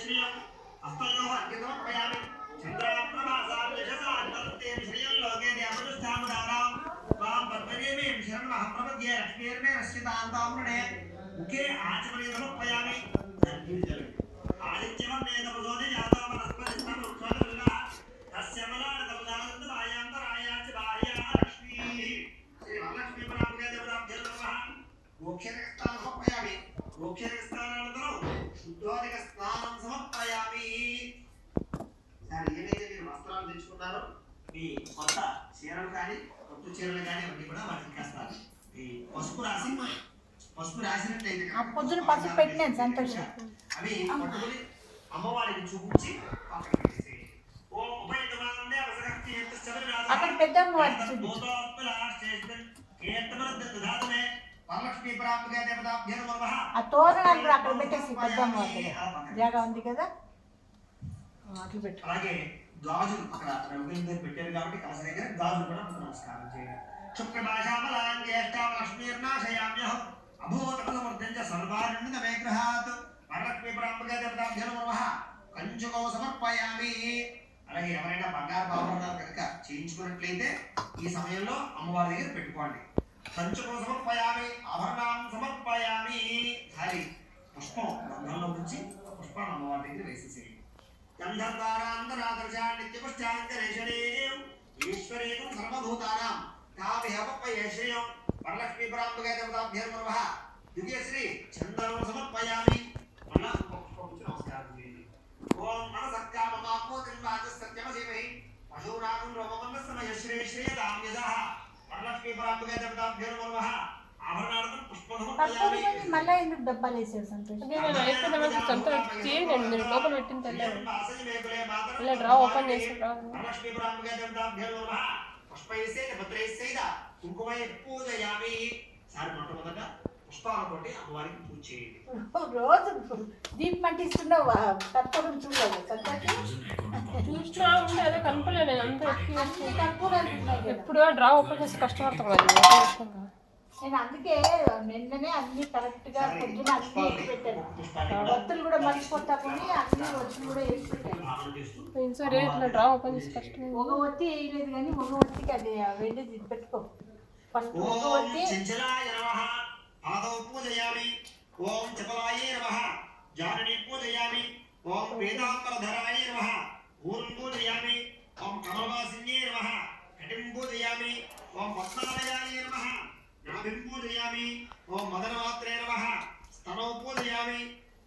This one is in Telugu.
श्रियं हस्तयोः अर्घ्यमर्पयामि चन्द्राप्रभासां यशसा अन्वन्तेन श्रियं लोके देवदुष्टामुदानां त्वां पद्मदेवीं शरणमहं प्रपद्ये लक्ष्मीर्मे रश्यतान्ताम्रणे मुखे आचमनीयमर्पयामि आदित्यवर्णेन प्रचोदे जातो वनस्पतिस्तं वृक्षोदविल्लः तस्य मलानतमुदानन्दमायान्तराया च बाह्या लक्ष्मीः श्रीमहालक्ष्मीपरामुखे देवताभ्यो नमः मोक्षरस्नानं समर्पयामि मोक्षरस्नानानन्तरं शुद्धोदकस्नानं समर्पयामि సార్ ఏదైతే మీరు వస్త్రాలు తెచ్చుకున్నారో మీ కొత్త చీరలు కానీ కొత్త చీరలు కానీ అన్నీ కూడా వాటికి వేస్తారు ఈ పసుపు రాసినట్లయితే పొద్దున పసుపు పెట్టినాను సంతోషం అవి పట్టుకుని అమ్మవారికి చూపించి పక్కన పెట్టేసి ఓం ఉపయుక్తమానందే అవసరక్తి అక్కడ పెద్దమ్మ వారికి చూపించు ఆ తోరణాలు కూడా అక్కడ పెట్టేసి పెద్దమ్మ వారి జాగా ఉంది కదా అట్లా పెట్టు. అలాగే గాజులు అక్కడ రఘువీందర్ పెట్టారు కాబట్టి కలస దగ్గర గాజులు కూడా నమస్కారం చేయాలి శుక్రభాషామలాం జ్యేష్ఠాం లక్ష్మీర్నాశయామ్యహం అభూతపదమూర్ధంచ సర్వానంద విగ్రహాత్ వరలక్ష్మీ ప్రాంబగా దేవతాభ్యో నమః కంచుకో సమర్పయామి. అలాగే ఎవరైనా బంగారు ఆభరణాలు కనుక చేయించుకున్నట్లయితే ఈ సమయంలో అమ్మవారి దగ్గర పెట్టుకోండి. కంచుకో సమర్పయామి ఆభరణాం సమర్పయామి. హరి పుష్పం గంధంలో ఉంచి పుష్పాన్ని అమ్మవారి దగ్గర వేసేసేయండి. गंधर्वारांतरादर्शा नित्यपुष्टांकरेशणीं ईश्वरेकं सर्वभूतानां तामिहवप्पयश्रियं वरलक्ष्मी प्राप्तगे देवताभ्यो नमः द्वितीयश्री चन्दनं समर्पयामि. नमस्कारं ओम मनसक्काममापोतिर्वाचसत्यमसीमहि पशूनागं रोमवन्नसमयश्री श्रीयतां यदः वरलक्ष्मी प्राप्तगे देवताभ्यो नमः ఆభరణాలను పుష్పమర్పయామి. మళ్ళీ ఎందుకు డబ్బాలు వేసారు సంతోషం? నేను లోపల పెట్టిన తెల్లారు ఇలా డ్రా ఓపెన్ చేసి రోజు దీపం అంటిస్తున్నావు కర్పూరం చూడలేదు చూసినా ఉంటే అదే కనపడలేదు. నేను అంతా కర్పూరాలు ఎప్పుడు డ్రా ఓపెన్ చేసి కష్టపడతాం కదా. నేను అందుకే నిన్ననే అన్ని కరెక్ట్ గా పొద్దున అన్ని వేసి పెట్టాను. భక్తులు కూడా మర్చిపోతామని అన్ని వచ్చి కూడా వేసి పెట్టాను. డ్రా ఓపెన్ చేసి కష్టం. ఒక ఒత్తి వేయలేదు కానీ ఒక ఒత్తికి అది వెళ్ళేది పెట్టుకో. ఫస్ట్ ఒక ఒత్తి ఓం చపలాయే నమః జాననీ పూజయామి. ఓం వేదాంబరధరాయ నమః ఊర్ం పూజయామి. ఓం కమలవాసిన్యే నమః కటిం పూజయామి. ఓం పద్మాలయాయ నమః నాభిం పూజయామి. ఓం మదనమాత్రే నమః స్తనౌ పూజయామి.